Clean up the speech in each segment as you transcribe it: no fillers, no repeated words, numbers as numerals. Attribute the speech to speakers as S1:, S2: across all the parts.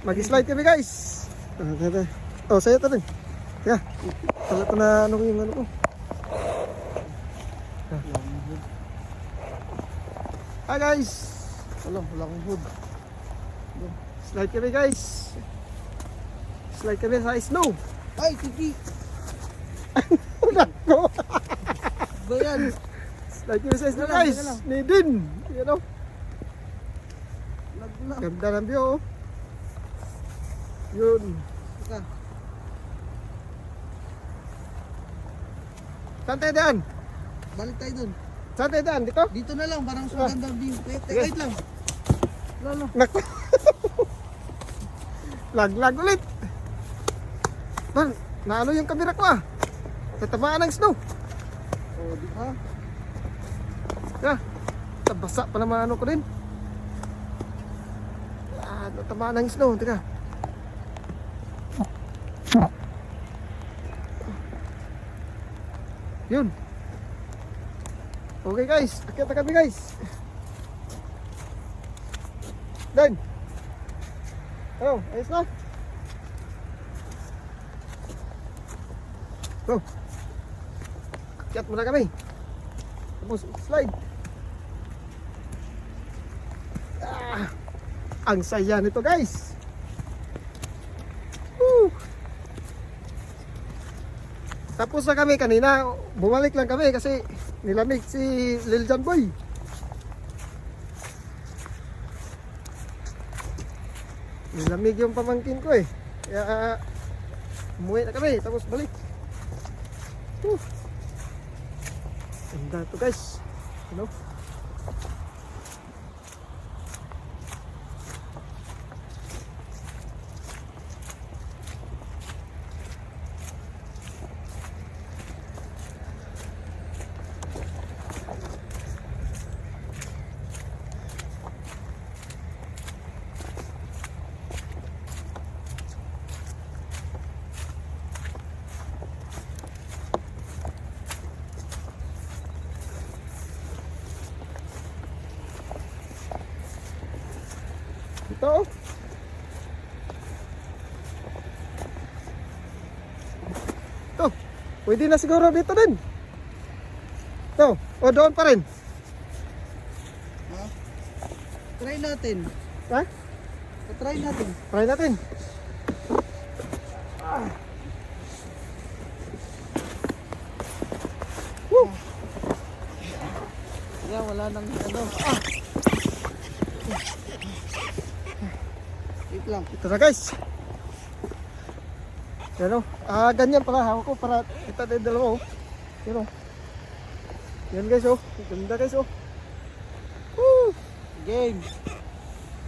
S1: Mag-slide kami guys. Oh, saya to rin. Yeah. Tala ko na ano yung ano ko. Hi guys. Wala akong hood. Slide kami guys. Slide kami sa snow.
S2: Ay, tiki.
S1: Nako.
S2: Ba yan?
S1: Slide kami sa snow
S2: Teka lang,
S1: guys.
S2: teka lang.
S1: Nidin. You know.
S2: Nagla.
S1: Ganda ng view. Oh. Yun.
S2: Teka.
S1: Saan tayo daan?
S2: Balik tayo dun.
S1: Saan tayo daan? Dito?
S2: Dito na lang, parang
S1: Ah.
S2: magandang view. Wait,
S1: Sige.
S2: wait lang. Lalo.
S1: Nako. Lag ulit. Man, naano yung kamera ko ah. Tatamaan ng snow.
S2: Oh, di ba?
S1: Yeah. Tabasa pa naman ano ko din. Ah, tatamaan ng snow. Teka. Yun. Okay guys, akyat na kami guys. Dan. Oh, ayos na. Go. Akyat muna kami. Tapos slide. Ah, ang saya nito guys. Woo. Tapos na kami kanina, bumalik lang kami kasi nilamig si Lil John Boy. Nilamig yung pamangkin ko eh. Kaya umuwi na kami, tapos balik. Ganda to guys. You know? Ito. Ito. Pwede na siguro dito din. Ito. O doon pa rin.
S2: Ha? Try natin.
S1: Ha?
S2: Try natin.
S1: Try natin. Ah. Woo.
S2: Kaya wala nang ano. Wait lang.
S1: Ito na guys. Yan o. Ganyan pala hawak ko para kita din dalawa o. Yan o. Yan guys o. Ganda guys o. Woo.
S2: Game.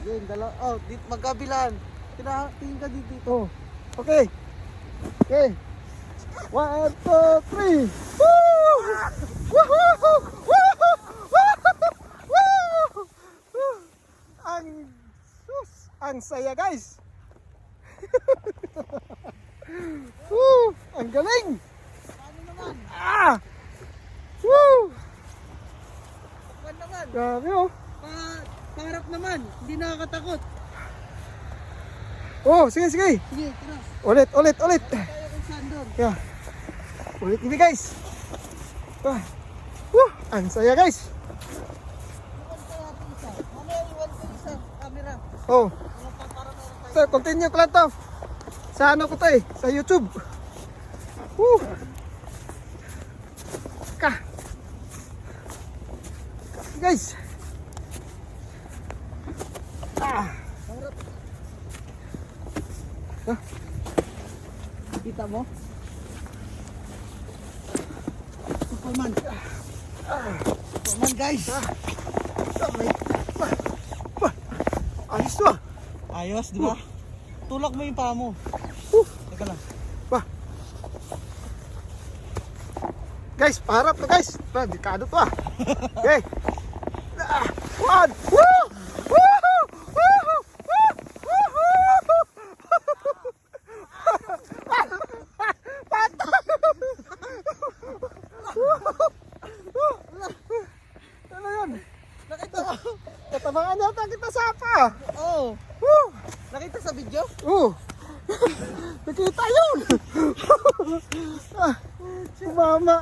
S2: Game, dalawa. Oh, dito magkabilaan. Tingin ka dito.
S1: Oh. Okay. Okay. 1, 2, 3. Woo! Woohoo! Woohoo! Woohoo! Woo! Ang saya guys. Woo! Ang galing.
S2: Paano naman?
S1: Ah! Woo!
S2: Paano naman?
S1: Grabe oh.
S2: Pangarap naman. Hindi nakakatakot.
S1: Oh, sige sige.
S2: Sige, tara.
S1: Ulit.
S2: Tayo kung saan doon.
S1: Yeah. Ulit ini guys. Ah. Woo! Ang saya guys.
S2: Iwan ko natin isa. Mamaya iwan ko isa. Camera.
S1: Oh.
S2: Para meron tayo.
S1: So, continue ko lang to. Sa ano ko to eh, sa YouTube. Woo! Ka. Guys. Ah.
S2: Pangarap.
S1: Ah.
S2: Kita mo? Superman. Superman guys.
S1: Ayos to ah.
S2: Ayos, di ba? Tulak mo yung paa mo. Teka lang.
S1: Bah. Guys, paharap to guys. Delikado to ah. Okay. One. Woo! Woohoo! Woohoo! Woohoo! Ano yun?
S2: Nakita mo?
S1: Katabangan yata kita sa apa.
S2: Oo.
S1: Woo!
S2: Nakita sa video?
S1: Oh! Nakita yun! Mama!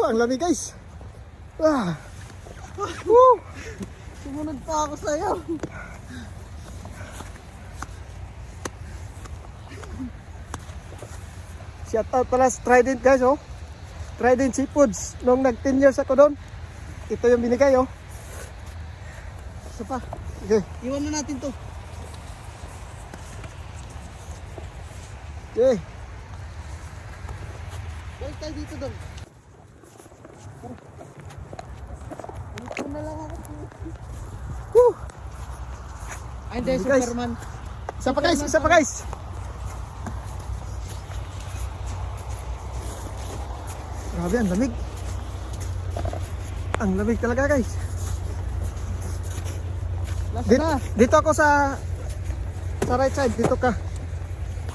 S1: Ang lamig guys!
S2: Sumunod pa ako sa'yo.
S1: Shout out pala sa Trident guys oh. Trident Seafoods. Nung nag 10 years ako doon, ito yung binigay oh.
S2: Isa pa.
S1: Okay.
S2: Iwan na natin to.
S1: Okay.
S2: Balik tayo dito doon. Dito na lang ako.
S1: Woo!
S2: Ay, hindi,
S1: Guys.
S2: Superman.
S1: Isa pa guys, isa pa guys. Grabe, ang lamig. Ang lamig talaga guys.
S2: Last
S1: Dito,
S2: na.
S1: dito ako sa right side, dito ka.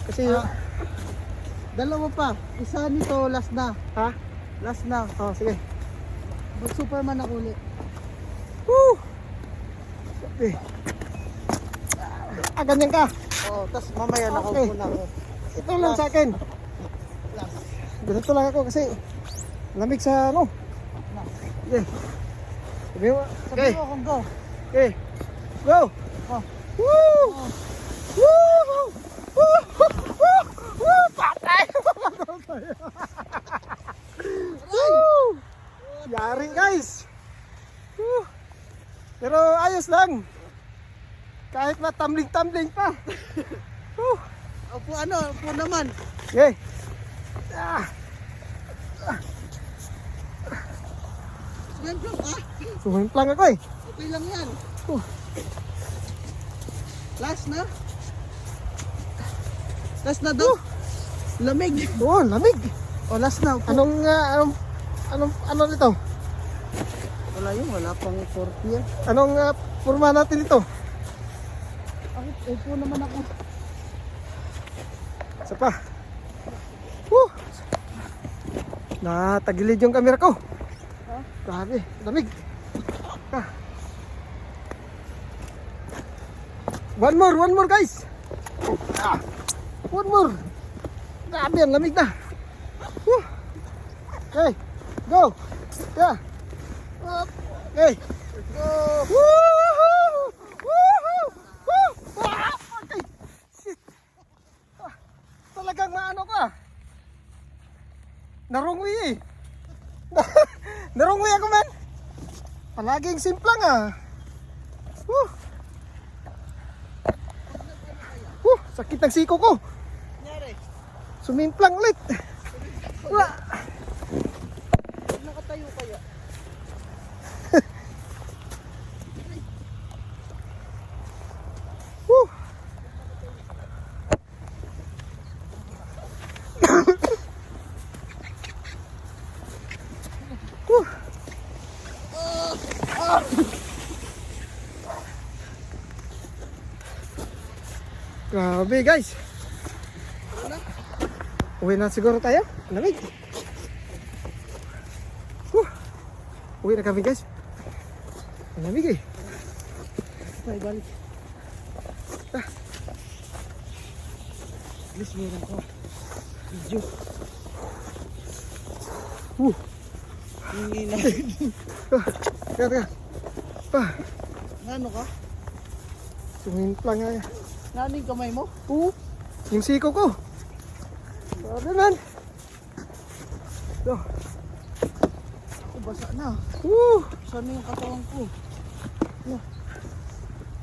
S1: Kasi
S2: Dalawa pa. Isa nito, last na.
S1: ha?
S2: Last na.
S1: Oh, sige.
S2: Mag Superman ako ulit.
S1: Woo! Okay. Ganyan ka.
S2: Oo, tas mamaya na ako
S1: Okay.
S2: muna ako.
S1: Ito lang sa akin.
S2: Last.
S1: Ganito lang ako kasi lamig sa ano. Okay. Sabi mo,
S2: Sabi
S1: okay.
S2: mo akong go.
S1: Okay. Go!
S2: Oh.
S1: Woo! Woo! Woo! Woo! Woo! Patay! Woo! Yari guys! Woo! Pero ayos lang. Kahit matambling-tambling pa. Woo!
S2: Opo, opo naman.
S1: Okay. Ah!
S2: Yan, bro.
S1: Sumimplang ako eh.
S2: Okay lang yan.
S1: Oh.
S2: Last na. Last na daw. Lamig.
S1: Oo, lamig.
S2: O, last na. Upo.
S1: Ano nito?
S2: Wala yun, wala pang 40 yan.
S1: Anong forma natin ito?
S2: Upo naman ako.
S1: Isa pa. Woo! Natagilid yung camera ko. Grabe, lamig. One more guys. One more. Grabe, ang lamig na. Woo! Okay, go. Yeah. Okay.
S2: Go!
S1: Woohoo! Woohoo! Woo! Ah! Okay. Shit. Talagang maano ka. Narungwi eh. Narungwi ako man. Palaging simplang ah. Woo! Woo! Sakit ng siko ko.
S2: Nangyari?
S1: Sumimplang ulit. Wala.
S2: Nakatayo kaya.
S1: Woo! Woo! Grabe guys. Uwi na siguro tayo. Lamig. Uwi na kami guys. Lamig eh.
S2: Ay, balik. Please, meron ko. Video. Hindi na.
S1: Teka.
S2: Ano ka?
S1: Sumimplang nga.
S2: Naning kamay mo?
S1: Yung siko ko. Grabe man. So.
S2: Ako basa na. Saan na yung katawan ko?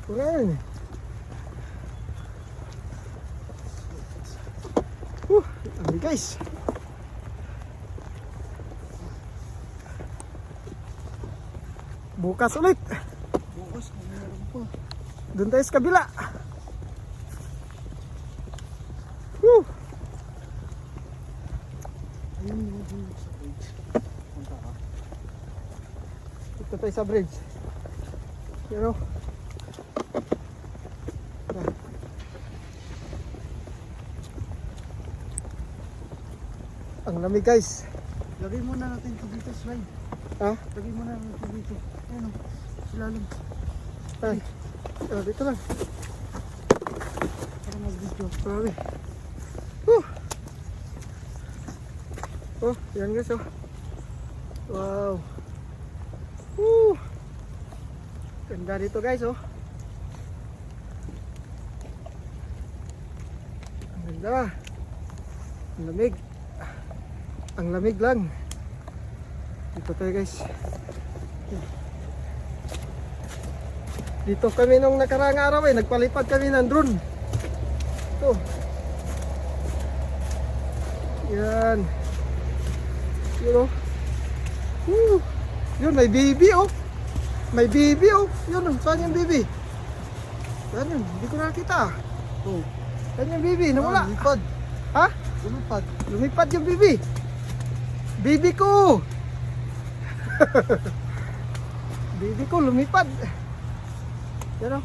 S1: Kurang. Lamig guys. Bukas ulit.
S2: Bukas, meron pa.
S1: Doon tayo sa kabila. Woo!
S2: Ayun yung sa bridge. Punta ka.
S1: Dito tayo sa bridge. Pero ang lamig guys.
S2: Lagay muna natin ito dito, slide.
S1: Ha?
S2: Lagay muna natin ito dito. Ayun o, silalim.
S1: Ay. Oh, dito lang.
S2: Para mag-video.
S1: Grabe. Oh, yan guys oh. Wow. Ganda dito guys oh. Ang ganda. Ang lamig. Ang lamig lang. Dito tayo guys. Dito kami nung nakaraang araw nagpalipad kami ng drone. Ito. Yan. Yun oh. Yun, may baby oh. May baby oh. Yun oh. Saan yung baby? Saan yun? Hindi ko nakita.
S2: Oh.
S1: Saan yung baby? Nawala.
S2: Lumipad.
S1: Ha?
S2: Lumipad.
S1: Lumipad yung baby. Baby ko. Baby ko lumipad. Yan oh.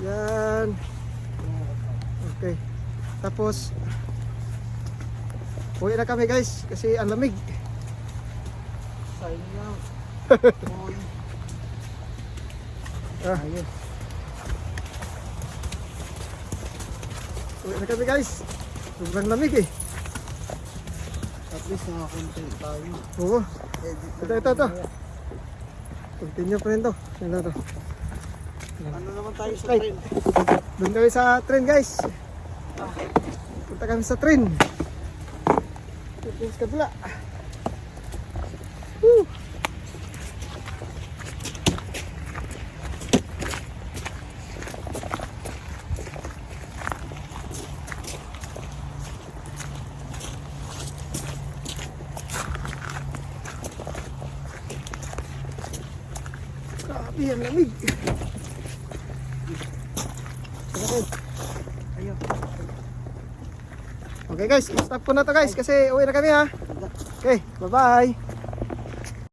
S1: Yan. Okay. Tapos uwi na kami guys kasi ang lamig.
S2: Sayang lang. Oy.
S1: Ayun. Uwi na kami guys. Sobrang lamig eh.
S2: At least nakakontent tayo.
S1: Oo.
S2: Edit
S1: Ito. Continue pa rin to. Yan to.
S2: Ano naman tayo sa
S1: Right.
S2: train?
S1: Doon kami sa train guys. Punta kami sa train. Ito sa kabila. Woo! Grabe, ang lamig.
S2: Ayun.
S1: Okay guys, stop ko na to guys kasi uwi na kami ha. Okay, bye bye.